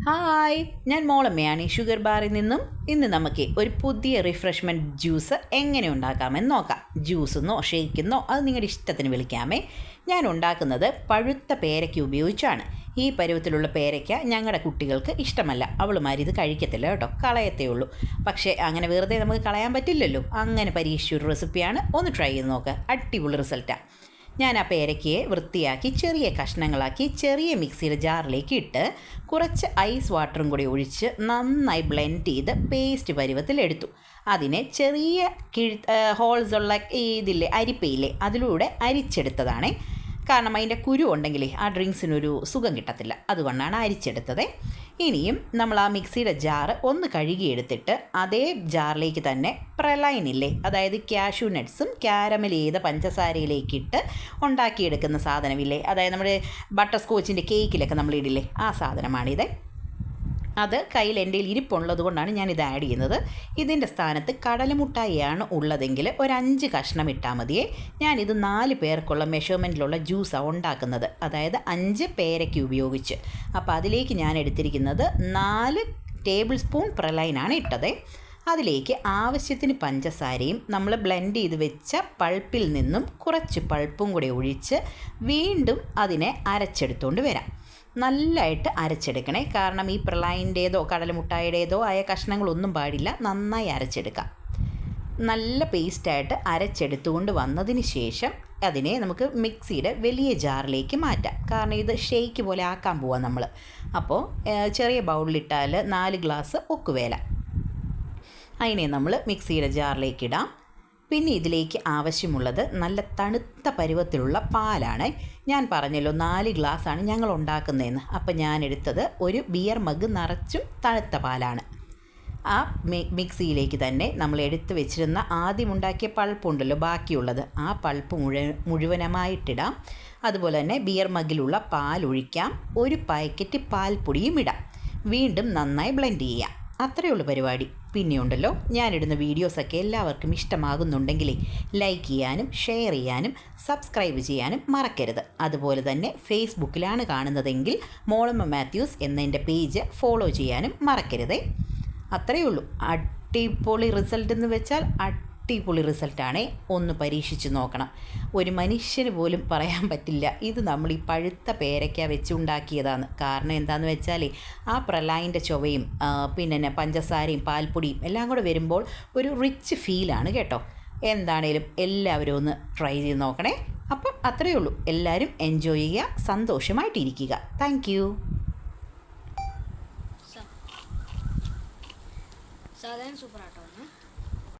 Hi, ഞാൻ മോളമ്മയാണ് ഈ sugar ബാറിൽ നിന്നും. ഇന്ന് നമുക്ക് ഒരു പുതിയ റിഫ്രഷ്മെൻറ്റ് ജ്യൂസ് എങ്ങനെ ഉണ്ടാക്കാമെന്ന് നോക്കാം. ജ്യൂസെന്നോ ഷേക്കെന്നോ അത് നിങ്ങളുടെ ഇഷ്ടത്തിന് വിളിക്കാമേ. ഞാൻ ഉണ്ടാക്കുന്നത് പഴുത്ത പേരയ്ക്ക ഉപയോഗിച്ചാണ്. ഈ പരുവത്തിലുള്ള പേരയ്ക്ക ഞങ്ങളുടെ കുട്ടികൾക്ക് ഇഷ്ടമല്ല, അവളുമാരിത് കഴിക്കത്തില്ല കേട്ടോ, കളയത്തേ ഉള്ളൂ. പക്ഷേ അങ്ങനെ വെറുതെ നമുക്ക് കളയാൻ പറ്റില്ലല്ലോ. അങ്ങനെ പരീക്ഷിച്ചൊരു റെസിപ്പിയാണ്, ഒന്ന് ട്രൈ ചെയ്ത് നോക്കുക, അടിപൊളി റിസൾട്ടാണ്. ഞാൻ ആ പേരയ്ക്കയെ വൃത്തിയാക്കി ചെറിയ കഷ്ണങ്ങളാക്കി ചെറിയ മിക്സിയുടെ ജാറിലേക്ക് ഇട്ട് കുറച്ച് ഐസ് വാട്ടറും കൂടി ഒഴിച്ച് നന്നായി ബ്ലെൻഡ് ചെയ്ത് പേസ്റ്റ് പരുവത്തിലെടുത്തു. അതിനെ ചെറിയ ഹോൾസുള്ള ഇതില്ലേ, അരിപ്പയില്ലേ, അതിലൂടെ അരിച്ചെടുത്തതാണ്. കാരണം അതിൻ്റെ കുരു ഉണ്ടെങ്കിലേ ആ ഡ്രിങ്ക്സിനൊരു സുഖം കിട്ടത്തില്ല, അതുകൊണ്ടാണ് അരിച്ചെടുത്തത്. ഇനിയും നമ്മൾ ആ മിക്സിയുടെ ജാറ് ഒന്ന് കഴുകിയെടുത്തിട്ട് അതേ ജാറിലേക്ക് തന്നെ പ്രലൈനില്ലേ, അതായത് ക്യാഷ്യൂ നട്ട്സും ക്യാരമൽ ചെയ്ത പഞ്ചസാരയിലേക്കിട്ട് ഉണ്ടാക്കിയെടുക്കുന്ന സാധനമില്ലേ, അതായത് നമ്മുടെ ബട്ടർ സ്കോച്ചിൻ്റെ കേക്കിലൊക്കെ നമ്മൾ ഇടില്ലേ, ആ സാധനമാണിത്. അത് കയ്യിൽ എൻ്റെ ഇരിപ്പുള്ളത് കൊണ്ടാണ് ഞാനിത് ആഡ് ചെയ്യുന്നത്. ഇതിൻ്റെ സ്ഥാനത്ത് കടലമുട്ടായിയാണ് ഉള്ളതെങ്കിൽ ഒരു 5 കഷ്ണം ഇട്ടാൽ മതിയേ. ഞാനിത് 4 പേർക്കുള്ള മെഷർമെൻറ്റിലുള്ള ജ്യൂസാണ് ഉണ്ടാക്കുന്നത്, അതായത് 5 പേരയ്ക്ക ഉപയോഗിച്ച്. അപ്പോൾ അതിലേക്ക് ഞാൻ എടുത്തിരിക്കുന്നത് 4 ടേബിൾ സ്പൂൺ പ്രലൈനാണ് ഇട്ടത്. അതിലേക്ക് ആവശ്യത്തിന് പഞ്ചസാരയും നമ്മൾ ബ്ലെൻഡ് ചെയ്ത് വെച്ച പൾപ്പിൽ നിന്നും കുറച്ച് പൾപ്പും കൂടി ഒഴിച്ച് വീണ്ടും അതിനെ അരച്ചെടുത്തുകൊണ്ട് വരാം. നല്ലതായിട്ട് അരച്ചെടുക്കണേ, കാരണം ഈ പ്രളയിൻ്റേതോ കടലമുട്ടായുടേതോ ആയ കഷ്ണങ്ങളൊന്നും പാടില്ല, നന്നായി അരച്ചെടുക്കാം. നല്ല പേസ്റ്റായിട്ട് അരച്ചെടുത്തുകൊണ്ട് വന്നതിന് ശേഷം അതിനെ നമുക്ക് മിക്സിയുടെ വലിയ ജാറിലേക്ക് മാറ്റാം. കാരണം ഇത് ഷേക്ക് പോലെ ആക്കാൻ പോവാം നമ്മൾ. അപ്പോൾ ചെറിയ ബൗളിലിട്ടാൽ 4 ഗ്ലാസ് ഒക്കുവേല. അതിനെ നമ്മൾ മിക്സിയുടെ ജാറിലേക്ക് ഇടാം. പിന്നെ ഇതിലേക്ക് ആവശ്യമുള്ളത് നല്ല തണുത്ത പരുവത്തിലുള്ള പാലാണ്. ഞാൻ പറഞ്ഞല്ലോ 4 ഗ്ലാസ്സാണ് ഞങ്ങൾ ഉണ്ടാക്കുന്നതെന്ന്. അപ്പോൾ ഞാൻ എടുത്തത് ഒരു ബിയർ മഗ് നിറച്ചും തണുത്ത പാലാണ്. ആ മിക്സിയിലേക്ക് തന്നെ നമ്മൾ എടുത്ത് വെച്ചിരുന്ന ആദ്യം ഉണ്ടാക്കിയ പൾപ്പുണ്ടല്ലോ, ബാക്കിയുള്ളത്, ആ പൾപ്പ് മുഴുവനമായിട്ടിടാം. അതുപോലെ തന്നെ ബിയർ മഗ്ഗിലുള്ള പാൽ ഒഴിക്കാം. ഒരു പാക്കറ്റ് പാൽപ്പൊടിയും ഇടാം. വീണ്ടും നന്നായി ബ്ലെൻഡ് ചെയ്യാം. അത്രയേ ഉള്ളൂ പരിപാടി. പിന്നെയുണ്ടല്ലോ, ഞാനിടുന്ന വീഡിയോസൊക്കെ എല്ലാവർക്കും ഇഷ്ടമാകുന്നുണ്ടെങ്കിൽ ലൈക്ക് ചെയ്യാനും ഷെയർ ചെയ്യാനും സബ്സ്ക്രൈബ് ചെയ്യാനും മറക്കരുത്. അതുപോലെ തന്നെ ഫേസ്ബുക്കിലാണ് കാണുന്നതെങ്കിൽ മോളമ്മ മാത്യൂസ് എന്ന എൻ്റെ പേജ് ഫോളോ ചെയ്യാനും മറക്കരുതേ. അത്രയേ ഉള്ളൂ. അടിപൊളി റിസൾട്ട് എന്ന് വെച്ചാൽ അടിപൊളി റിസൾട്ടാണേ. ഒന്ന് പരീക്ഷിച്ച് നോക്കണം. ഒരു മനുഷ്യന് പോലും പറയാൻ പറ്റില്ല ഇത് നമ്മൾ ഈ പഴുത്ത പേരയ്ക്ക വെച്ച് ഉണ്ടാക്കിയതാണ്. കാരണം എന്താണെന്ന് വെച്ചാൽ ആ പ്രളയിൻ്റെ ചൊവയും പിന്നെ പഞ്ചസാരയും പാൽപ്പൊടിയും എല്ലാം കൂടെ വരുമ്പോൾ ഒരു റിച്ച് ഫീലാണ് കേട്ടോ. എന്താണേലും എല്ലാവരും ഒന്ന് ട്രൈ ചെയ്ത് നോക്കണേ. അപ്പം അത്രയേ ഉള്ളൂ. എല്ലാവരും എൻജോയ് ചെയ്യുക, സന്തോഷമായിട്ടിരിക്കുക. Thank you. സാധനം സൂപ്പർ ആട്ടോ.